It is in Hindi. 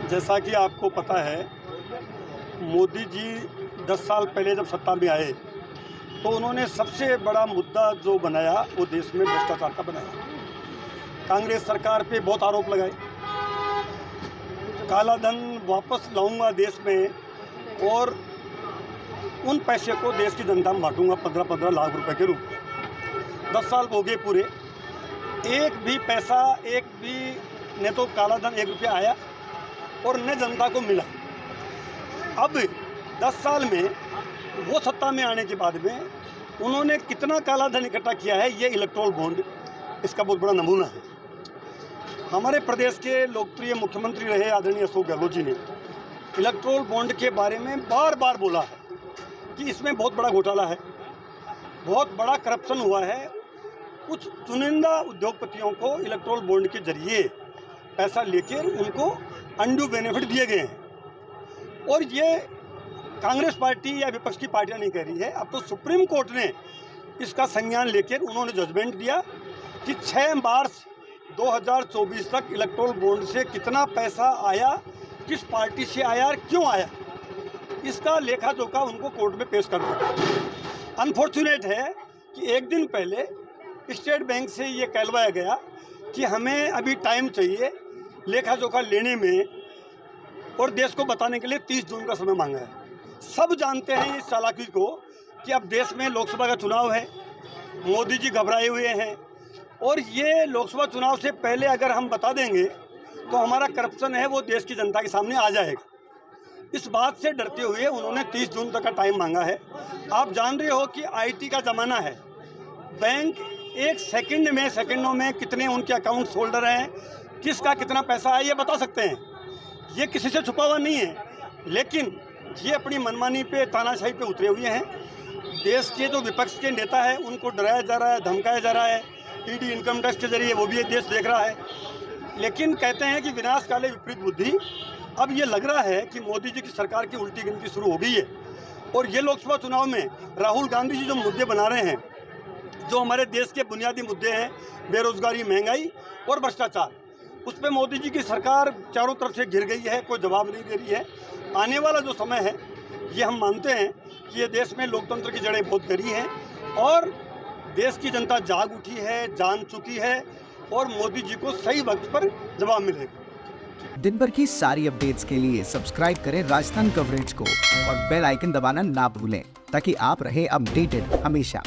जैसा कि आपको पता है, मोदी जी 10 साल पहले जब सत्ता में आए तो उन्होंने सबसे बड़ा मुद्दा जो बनाया वो देश में भ्रष्टाचार का बनाया। कांग्रेस सरकार पे बहुत आरोप लगाए, काला धन वापस लाऊंगा देश में और उन पैसे को देश की जनता में बांटूंगा 15-15 लाख रुपए के रूप में। 10 साल हो गए पूरे, एक भी पैसा, एक भी न तो काला धन 1 रुपया आया और न जनता को मिला। अब 10 साल में वो सत्ता में आने के बाद में उन्होंने कितना काला धन इकट्ठा किया है, ये इलेक्टोरल बॉन्ड इसका बहुत बड़ा नमूना है। हमारे प्रदेश के लोकप्रिय मुख्यमंत्री रहे आदरणीय अशोक गहलोत जी ने इलेक्टोरल बॉन्ड के बारे में बार बार बोला है कि इसमें बहुत बड़ा घोटाला है, बहुत बड़ा करप्शन हुआ है। कुछ चुनिंदा उद्योगपतियों को इलेक्टोरल बॉन्ड के जरिए पैसा लेकर उनको अनड्यू बेनिफिट दिए गए हैं। और ये कांग्रेस पार्टी या विपक्ष की पार्टियां नहीं कह रही है, अब तो सुप्रीम कोर्ट ने इसका संज्ञान लेकर उन्होंने जजमेंट दिया कि 6 मार्च 2024 तक इलेक्टोरल बॉन्ड से कितना पैसा आया, किस पार्टी से आया और क्यों आया, इसका लेखा जोखा उनको कोर्ट में पेश करना है। अनफॉर्चुनेट है कि एक दिन पहले स्टेट बैंक से ये कहलवाया गया कि हमें अभी टाइम चाहिए लेखा जोखा लेने में और देश को बताने के लिए 30 जून का समय मांगा है। सब जानते हैं इस चालाकी को कि अब देश में लोकसभा का चुनाव है, मोदी जी घबराए हुए हैं और ये लोकसभा चुनाव से पहले अगर हम बता देंगे तो हमारा करप्शन है वो देश की जनता के सामने आ जाएगा। इस बात से डरते हुए उन्होंने 30 जून तक का टाइम मांगा है। आप जान रहे हो कि आईटी का ज़माना है, बैंक एक सेकंडों में कितने उनके अकाउंट्स होल्डर हैं, किसका कितना पैसा है ये बता सकते हैं। ये किसी से छुपा हुआ नहीं है, लेकिन ये अपनी मनमानी पे, तानाशाही पे उतरे हुए हैं। देश के जो विपक्ष के नेता हैं उनको डराया जा रहा है, धमकाया जा रहा है, ईडी इनकम टैक्स के जरिए वो भी ये देश देख रहा है। लेकिन कहते हैं कि विनाश काले विपरीत बुद्धि। अब ये लग रहा है कि मोदी जी की सरकार की उल्टी गिनती शुरू हो गई है और ये लोकसभा चुनाव में राहुल गांधी जी जो मुद्दे बना रहे हैं, जो हमारे देश के बुनियादी मुद्दे हैं, बेरोजगारी, महंगाई और भ्रष्टाचार, उस पर मोदी जी की सरकार चारों तरफ से घिर गई है, कोई जवाब नहीं दे रही है। आने वाला जो समय है ये हम मानते हैं कि ये देश में लोकतंत्र की जड़ें बहुत गहरी हैं और देश की जनता जाग उठी है, जान चुकी है और मोदी जी को सही वक्त पर जवाब मिलेगा। दिन भर की सारी अपडेट्स के लिए सब्सक्राइब करें राजस्थान कवरेज को और बेल आइकन दबाना ना भूलें ताकि आप रहे अपडेटेड हमेशा।